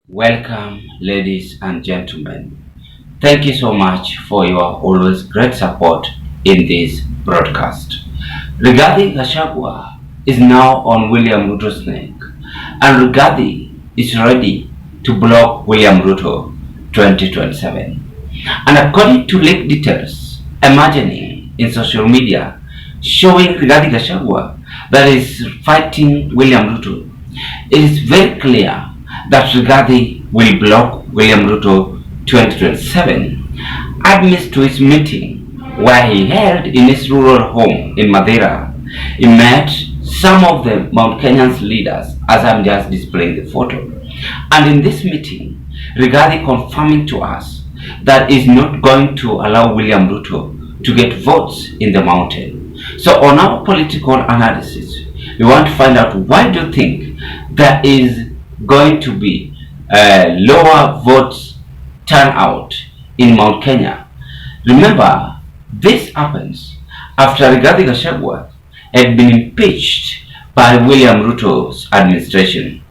Welcome, ladies and gentlemen. Thank you so much for your always great support in this broadcast. Regarding Gachagua is now on William Ruto's neck, and Rigathi is ready to block William Ruto 2027. And according to leaked details emerging in social media showing Rigathi Gachagua that is fighting William Ruto, it is very clear that Rigathi will block William Ruto 2027 amidst to his meeting where he held in his rural home in Madeira. He met some of the Mount Kenyan's leaders, as I'm just displaying the photo. And in this meeting, Rigathi confirming to us that is not going to allow William Ruto to get votes in the mountain. So on our political analysis, we want to find out, why do you think there is going to be lower votes turnout in Mount Kenya? Remember, this happens after Rigathi Gachagua had been impeached by William Ruto's administration,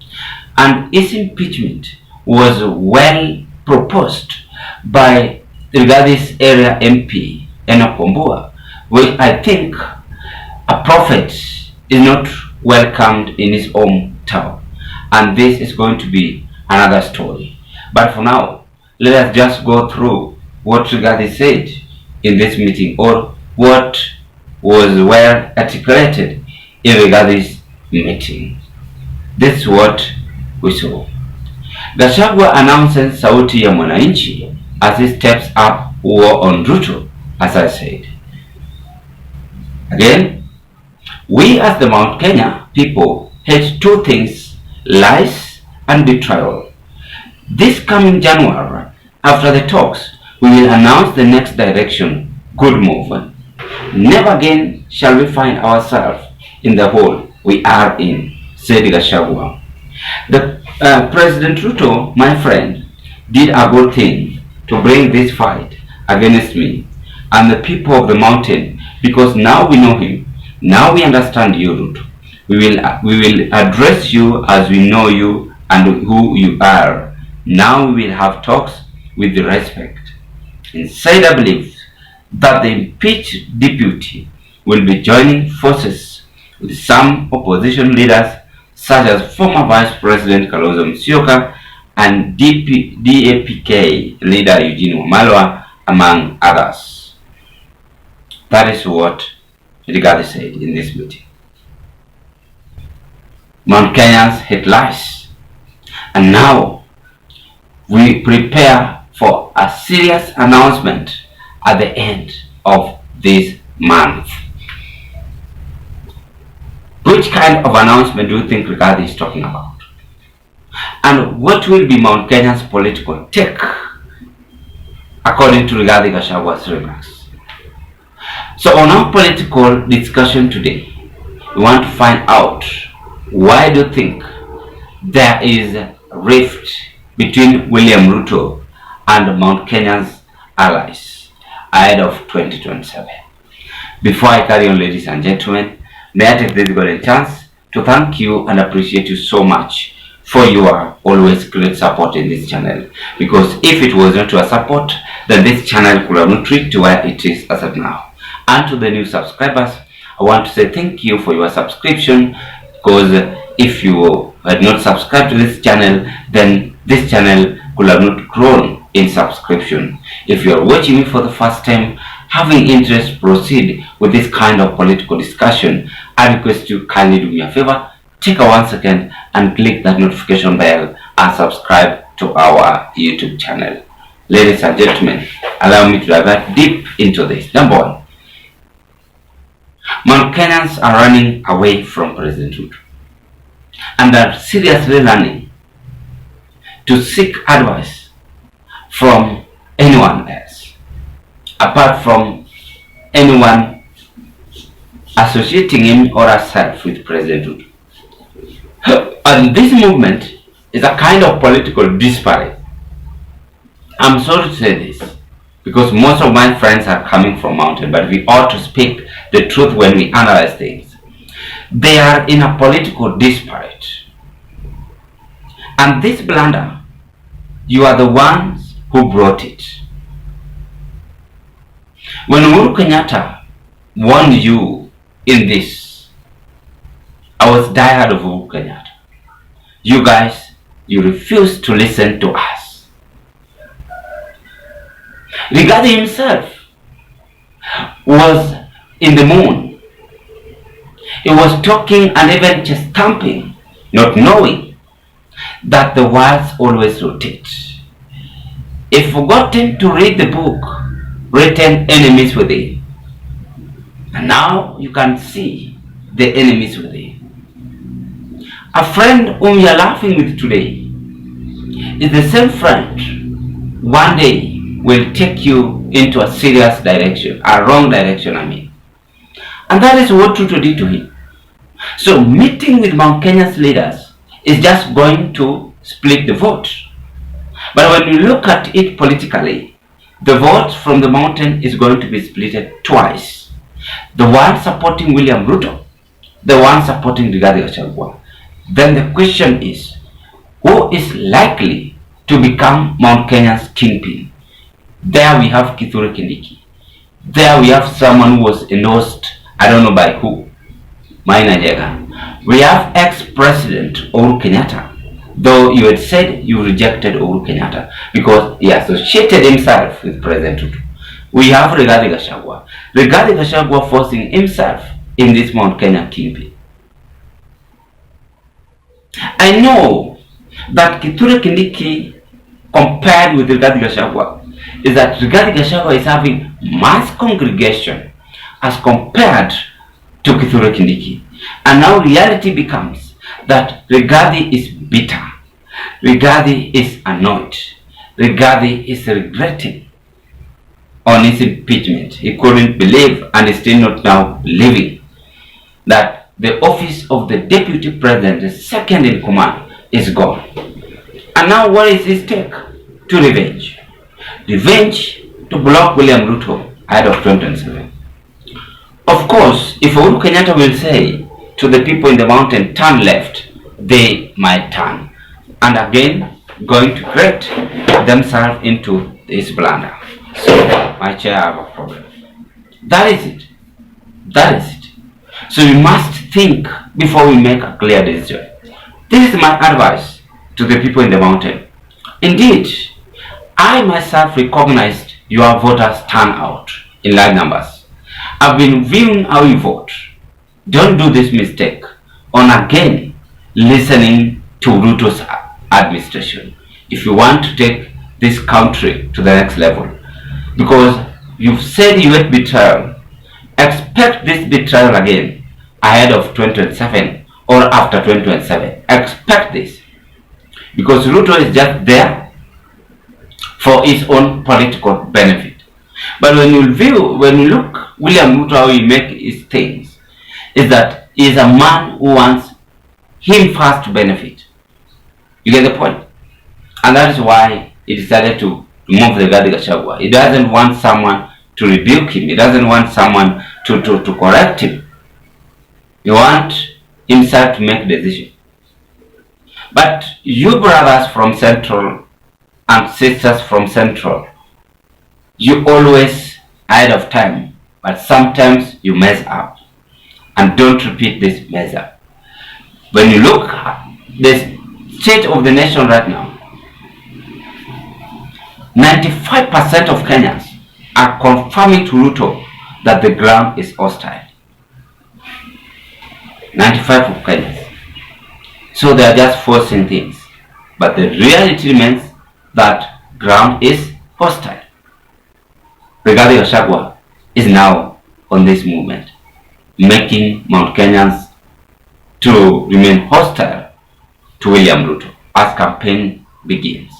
and his impeachment was well proposed by Rigathi's area MP Enoch Wambua, which I think a prophet is not welcomed in his hometown, and this is going to be another story. But for now, let us just go through what Rigathi said in this meeting, or what was well articulated in Rigathi's meeting. This is what we saw. Gachagua announces Sauti ya Mwananchi as he steps up war on Ruto, as I said. Again, we as the Mount Kenya people hate two things: lies and betrayal. This coming January, after the talks, we will announce the next direction. Good move. Never again shall we find ourselves in the hole we are in, said Gachagua. The President Ruto, my friend, did a good thing to bring this fight against me and the people of the mountain, because now we know him. Now we understand you, Ruto. We will address you as we know you and who you are. Now we will have talks with respect. Insider believes that the impeached deputy will be joining forces with some opposition leaders, such as former Vice President Kalonzo Musyoka and DAPK leader Eugene Wamalwa, among others. That is what Rigathi said in this meeting. Mount Kenyans hate lies, and now we prepare for a serious announcement at the end of this month. Which kind of announcement do you think Rigathi is talking about? And what will be Mount Kenya's political take, according to Rigathi Gachagua's remarks? So on our political discussion today, we want to find out, why do you think there is a rift between William Ruto and Mount Kenya's allies ahead of 2027? Before I carry on, ladies and gentlemen, may I take this golden chance to thank you and appreciate you so much for your always great support in this channel, because if it was not your support, then this channel could have not reached to where it is as of now. And to the new subscribers, I want to say thank you for your subscription, because if you had not subscribed to this channel, then this channel could have not grown in subscription. If you are watching me for the first time, having interest proceed with this kind of political discussion, I request you kindly do me a favor, take a 1 second and click that notification bell and subscribe to our YouTube channel. Ladies and gentlemen, allow me to divert deep into this. Number one, Mount Kenyans are running away from President Ruto and are seriously learning to seek advice from anyone else, apart from anyone associating him or herself with President Ruto. And this movement is a kind of political disparity. I'm sorry to say this, because most of my friends are coming from mountain, but we ought to speak the truth when we analyze things. They are in a political disparity. And this blunder You are the ones who brought it. When Uhuru Kenyatta warned you in this, I was tired of Uhuru Kenyatta. You guys, you refused to listen to us. Regarding himself was in the moon. He was talking and even just stamping, not knowing that the words always rotate. He forgotten to read the book written Enemies Within. And now you can see the enemies within. A friend whom you are laughing with today is the same friend one day will take you into a serious direction, a wrong direction, I mean. And that is what Ruto did to him. So meeting with Mount Kenya's leaders is just going to split the vote. But when you look at it politically, the vote from the mountain is going to be split twice. The one supporting William Ruto, the one supporting Gachagua. Then the question is, who is likely to become Mount Kenya's kingpin? There we have Kithure Kindiki. There we have someone who was endorsed, I don't know by who, Maina Jega. We have ex-president Uhuru Kenyatta, though you had said you rejected Uhuru Kenyatta because he associated himself with President Ruto. We have Rigathi Gachagua. Rigathi Gachagua forcing himself in this Mount Kenya kingpin. I know that Kithure Kindiki compared with Rigathi Gachagua is that Rigathi Gachagua is having mass congregation as compared to Kithure Kindiki. And now reality becomes that Rigathi is bitter. Rigathi is annoyed. Rigathi is regretting on his impeachment. He couldn't believe and is still not now believing that the office of the deputy president, the second in command, is gone. And now what is his take? To revenge. Revenge to block William Ruto ahead of 2027. Of course, if Uhuru Kenyatta will say to the people in the mountain, turn left, they might turn. And again, going to create themselves into this blunder. So, my chair, I have a problem. That is it. That is it. So we must think before we make a clear decision. This is my advice to the people in the mountain. Indeed, I myself recognized your voters turnout in large numbers. I've been viewing how you vote. Don't do this mistake on again listening to Ruto's administration if you want to take this country to the next level. Because you've said you hate betrayal. Expect this betrayal again ahead of 2027 or after 2027. Expect this. Because Ruto is just there for his own political benefit. But when you look William Ruto how he make his things, is that he is a man who wants him first to benefit. You get the point? And that is why he decided to remove the Rigathi Gachagua. He doesn't want someone to rebuke him. He doesn't want someone to correct him. He wants himself to make decision. But you brothers from Central and sisters from Central, you always ahead of time, but sometimes you mess up. And don't repeat this mess up. When you look at the state of the nation right now, 95% of Kenyans are confirming to Ruto that the ground is hostile. 95% of Kenyans. So they are just forcing things. But the reality remains that ground is hostile. Rigathi Gachagua is now on this movement, making Mount Kenyans to remain hostile to William Ruto as campaign begins.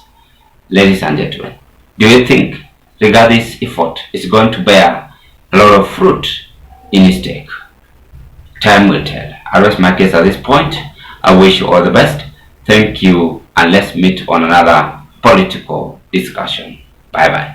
Ladies and gentlemen, do you think Rigathi's effort is going to bear a lot of fruit in his take? Time will tell. I rest my case at this point. I wish you all the best. Thank you, and let's meet on another political discussion. Bye bye.